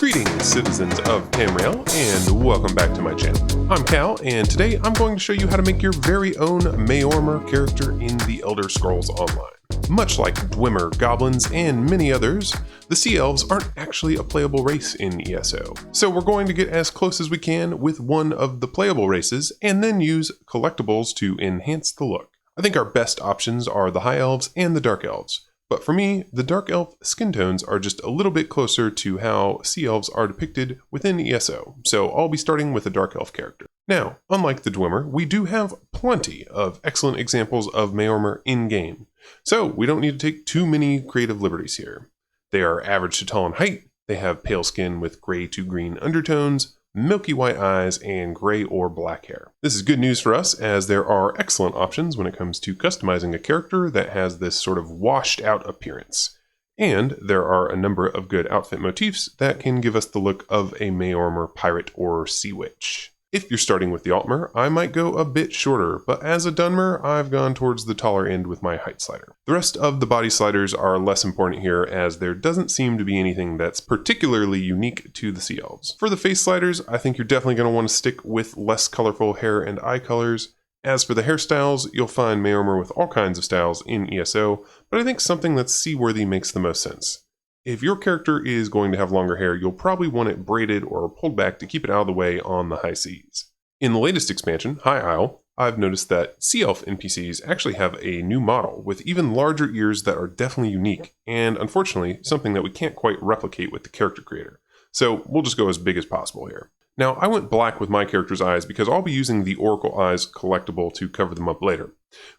Greetings, citizens of Tamriel, and welcome back to my channel. I'm Cal, and today I'm going to show you how to make your very own Maormer character in the Elder Scrolls Online. Much like Dwemer, goblins, and many others, the Sea Elves aren't actually a playable race in ESO. So we're going to get as close as we can with one of the playable races, and then use collectibles to enhance the look. I think our best options are the High Elves and the Dark Elves. But for me, the Dark Elf skin tones are just a little bit closer to how Sea Elves are depicted within ESO, so I'll be starting with a Dark Elf character. Now, unlike the Dwemer, we do have plenty of excellent examples of Maormer in-game, so we don't need to take too many creative liberties here. They are average to tall in height, they have pale skin with gray to green undertones, milky white eyes, and gray or black hair. This is good news for us, as there are excellent options when it comes to customizing a character that has this sort of washed out appearance. And there are a number of good outfit motifs that can give us the look of a Maormer pirate or sea witch. If you're starting with the Altmer, I might go a bit shorter, but as a Dunmer, I've gone towards the taller end with my height slider. The rest of the body sliders are less important here, as there doesn't seem to be anything that's particularly unique to the Sea Elves. For the face sliders, I think you're definitely going to want to stick with less colorful hair and eye colors. As for the hairstyles, you'll find Maormer with all kinds of styles in ESO, but I think something that's seaworthy makes the most sense. If your character is going to have longer hair, you'll probably want it braided or pulled back to keep it out of the way on the high seas. In the latest expansion, High Isle, I've noticed that Sea Elf NPCs actually have a new model with even larger ears that are definitely unique, and unfortunately, something that we can't quite replicate with the character creator. So we'll just go as big as possible here. Now, I went black with my character's eyes because I'll be using the Oracle Eyes collectible to cover them up later.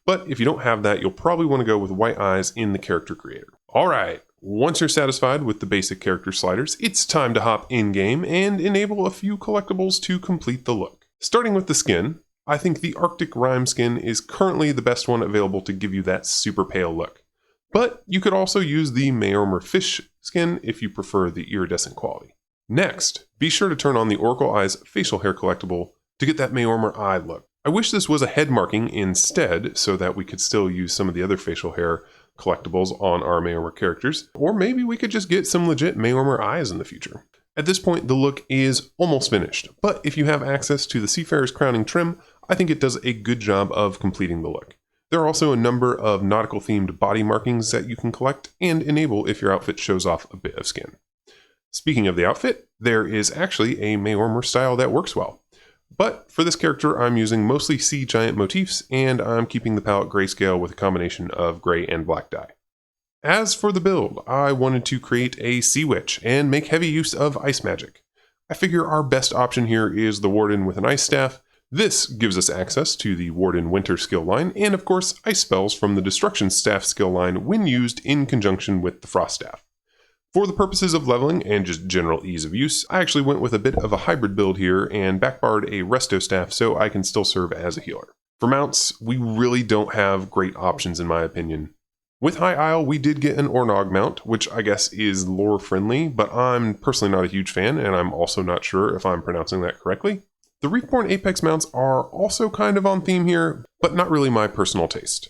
But if you don't have that, you'll probably want to go with white eyes in the character creator. Alright, once you're satisfied with the basic character sliders, it's time to hop in-game and enable a few collectibles to complete the look. Starting with the skin, I think the Arctic Rime skin is currently the best one available to give you that super pale look. But you could also use the Maormer fish skin if you prefer the iridescent quality. Next, be sure to turn on the Oracle Eyes facial hair collectible to get that Maormer eye look. I wish this was a head marking instead, so that we could still use some of the other facial hair collectibles on our Maormer characters, or maybe we could just get some legit Maormer eyes in the future. At this point, the look is almost finished, but if you have access to the Seafarer's Crowning trim, I think it does a good job of completing the look. There are also a number of nautical themed body markings that you can collect and enable if your outfit shows off a bit of skin. Speaking of the outfit, there is actually a Maormer style that works well. But for this character, I'm using mostly sea giant motifs, and I'm keeping the palette grayscale with a combination of gray and black dye. As for the build, I wanted to create a sea witch and make heavy use of ice magic. I figure our best option here is the Warden with an ice staff. This gives us access to the Warden Winter skill line, and of course ice spells from the Destruction Staff skill line when used in conjunction with the Frost Staff. For the purposes of leveling and just general ease of use, I actually went with a bit of a hybrid build here and backbarred a Resto Staff so I can still serve as a healer. For mounts, we really don't have great options in my opinion. With High Isle, we did get an Ornog mount, which I guess is lore friendly, but I'm personally not a huge fan, and I'm also not sure if I'm pronouncing that correctly. The Reefborn Apex mounts are also kind of on theme here, but not really my personal taste.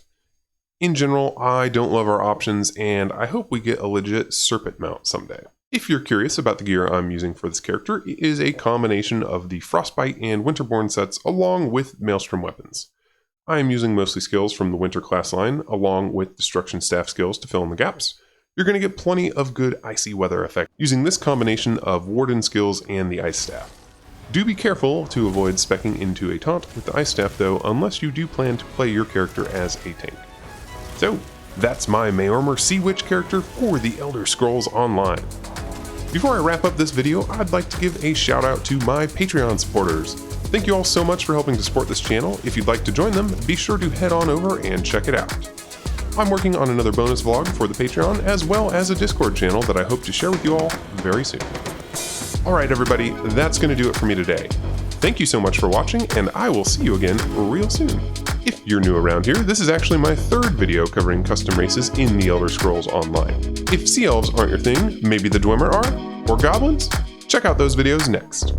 In general, I don't love our options, and I hope we get a legit Serpent mount someday. If you're curious about the gear I'm using for this character, it is a combination of the Frostbite and Winterborn sets along with Maelstrom weapons. I am using mostly skills from the Winter class line, along with Destruction Staff skills to fill in the gaps. You're going to get plenty of good icy weather effect using this combination of Warden skills and the Ice Staff. Do be careful to avoid speccing into a taunt with the Ice Staff though, unless you do plan to play your character as a tank. So, that's my Maormer Sea Witch character for the Elder Scrolls Online. Before I wrap up this video, I'd like to give a shout out to my Patreon supporters. Thank you all so much for helping to support this channel. If you'd like to join them, be sure to head on over and check it out. I'm working on another bonus vlog for the Patreon, as well as a Discord channel that I hope to share with you all very soon. Alright everybody, that's going to do it for me today. Thank you so much for watching, and I will see you again real soon. If you're new around here, this is actually my third video covering custom races in the Elder Scrolls Online. If Sea Elves aren't your thing, maybe the Dwemer are? Or Goblins? Check out those videos next.